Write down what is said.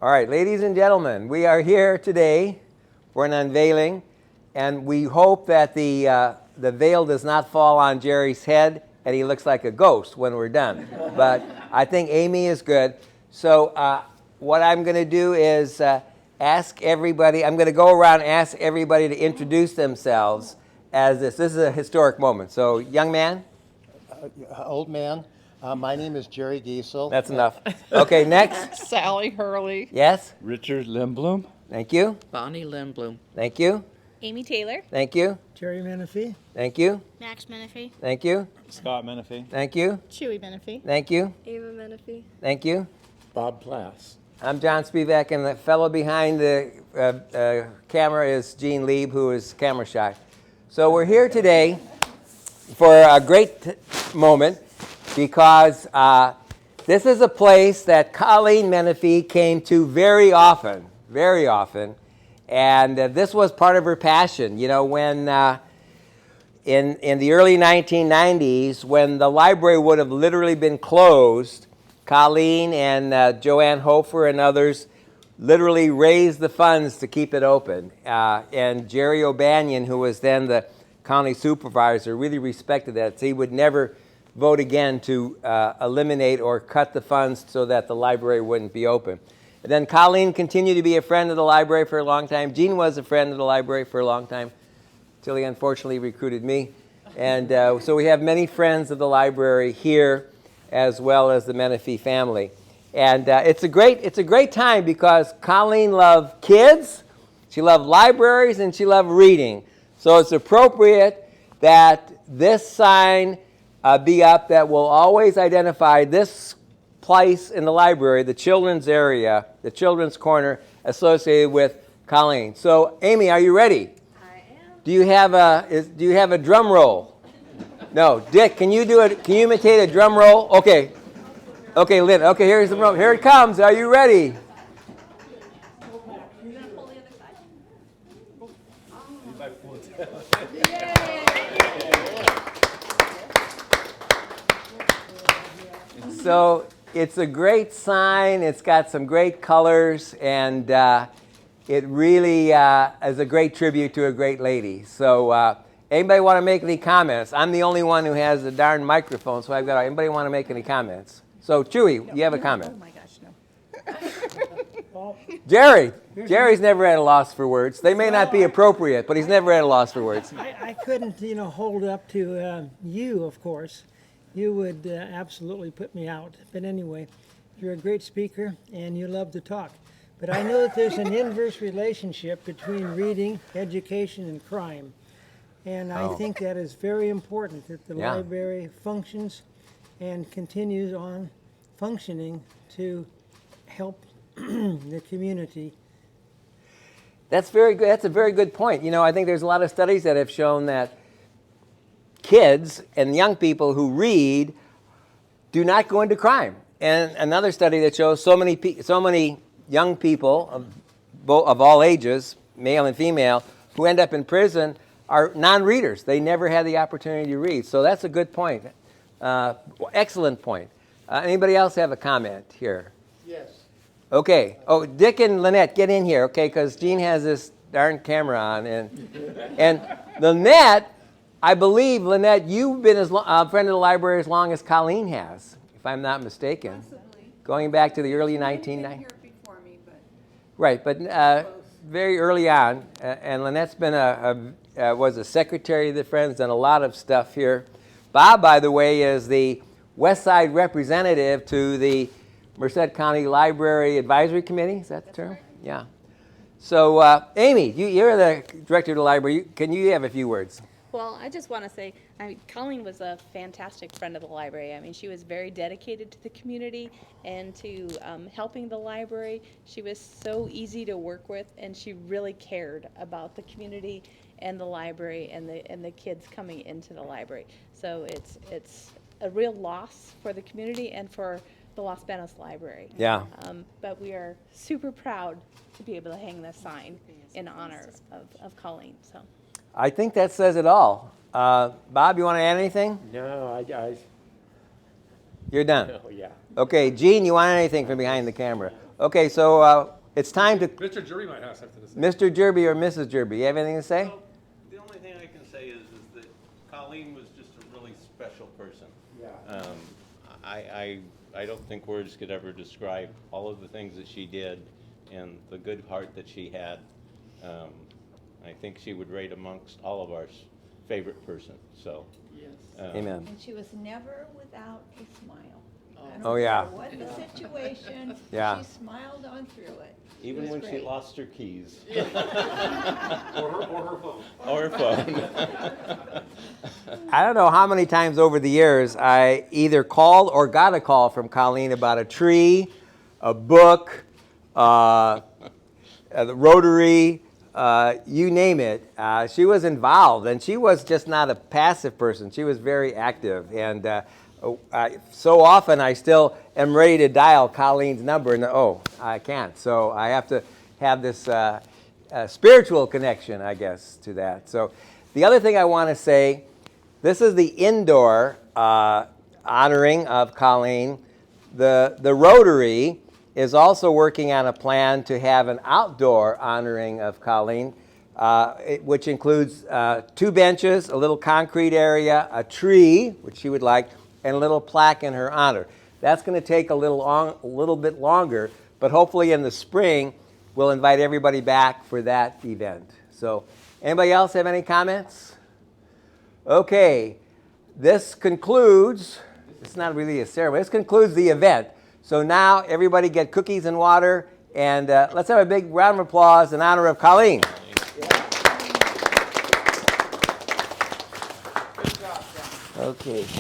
All right, ladies and gentlemen, we are here today for an unveiling, and we hope that the veil does not fall on Jerry's head and he looks like a ghost when we're done. But I think Amy is good. So what I'm going to do is ask everybody, I'm going to go around and ask everybody to introduce themselves as this. This is a historic moment. So, young man? Old man. My name is Jerry Giesel. That's enough. Okay, next. Sally Hurley. Yes? Richard Lindblom. Thank you. Bonnie Lindblom. Thank you. Amy Taylor. Thank you. Jerry Menefee. Thank you. Max Menefee. Thank you. Scott Menefee. Thank you. Chewy Menefee. Thank you. Ava Menefee. Thank you. Bob Plass. I'm John Spivak, and the fellow behind the camera is Gene Lieb, who is camera shy. So we're here today for a great moment because this is a place that Colleen Menefee came to very often, and this was part of her passion. You know, when in the early 1990s, when the library would have literally been closed, Colleen and Joanne Hofer and others literally raised the funds to keep it open. And Jerry O'Banion, who was then the county supervisor, really respected that. So he would never vote again to eliminate or cut the funds so that the library wouldn't be open. And then Colleen continued to be a friend of the library for a long time. Gene was a friend of the library for a long time, until he unfortunately recruited me. And so we have many friends of the library here, as well as the Menefee family. And it's a great time because Colleen loved kids, she loved libraries, and she loved reading. So it's appropriate that this sign be up that will always identify this place in the library, the children's area, the children's corner associated with Colleen. So Amy, are you ready? I am. Do you have a drum roll? No, Dick, can you imitate a drum roll? Okay. Okay, Lynn. Okay, here's the drum. Here it comes. Are you ready? So it's a great sign. It's got some great colors, and it really is a great tribute to a great lady. So anybody want to make any comments? I'm the only one who has the darn microphone, so I've got. Anybody want to make any comments? So Chewy, you have a comment? Oh my gosh, no. Jerry's never at a loss for words. They may not be appropriate, but he's never at a loss for words. I couldn't, hold up to you, of course. You would absolutely put me out. But anyway, you're a great speaker, and you love to talk. But I know that there's an inverse relationship between reading, education, and crime. And I think that is very important, that the library functions and continues on functioning to help the community. That's very good. That's a very good point. I think there's a lot of studies that have shown that kids and young people who read do not go into crime. And another study that shows so many young people of all ages, male and female, who end up in prison are non-readers. They never had the opportunity to read. So that's a good point. Excellent point. Anybody else have a comment here? Yes. Okay. Oh, Dick and Lynette, get in here, okay, because Gene has this darn camera on. And Lynette, I believe, Lynette, you've been a friend of the library as long as Colleen has, if I'm not mistaken. Possibly. Going back to the early 1990s. Here before me, but Right, but very early on, and Lynette's been was a secretary of the Friends, done a lot of stuff here. Bob, by the way, is the West Side representative to the Merced County Library Advisory Committee. Is that the term? Right. Yeah. So, Amy, you're the director of the library. Can you have a few words? Well, I just want to say, Colleen was a fantastic friend of the library. I mean, she was very dedicated to the community and to helping the library. She was so easy to work with, and she really cared about the community and the library and the kids coming into the library. So it's a real loss for the community and for the Los Banos Library. Yeah. But we are super proud to be able to hang this sign in honor of Colleen. So. I think that says it all. Bob, you want to add anything? No, You're done. Oh, yeah. Okay, Gene, you want anything from behind the camera? Okay, so it's time to Mr. Jury might have something to say. Mr. Jerby or Mrs. Jerby. You have anything to say? Well, the only thing I can say is that Colleen was just a really special person. Yeah. I don't think words could ever describe all of the things that she did and the good heart that she had. I think she would rate amongst all of our favorite person, so. Yes. Amen. And she was never without a smile. I don't Oh, yeah. care what the situation, Yeah. she smiled on through it. Even was when she great. lost her keys. Or her phone. Or her phone. I don't know how many times over the years I either called or got a call from Colleen about a tree, a book, the Rotary, you name it. She was involved, and she was just not a passive person. She was very active, and so often I still am ready to dial Colleen's number, and I can't. So I have to have this spiritual connection, I guess, to that. So the other thing I want to say, this is the indoor honoring of Colleen. The Rotary is also working on a plan to have an outdoor honoring of Colleen, which includes 2 benches, a little concrete area, a tree, which she would like, and a little plaque in her honor. That's going to take a little bit longer, but hopefully in the spring, we'll invite everybody back for that event. So, anybody else have any comments? Okay, this concludes, it's not really a ceremony, this concludes the event. So now everybody get cookies and water, and let's have a big round of applause in honor of Colleen. Okay.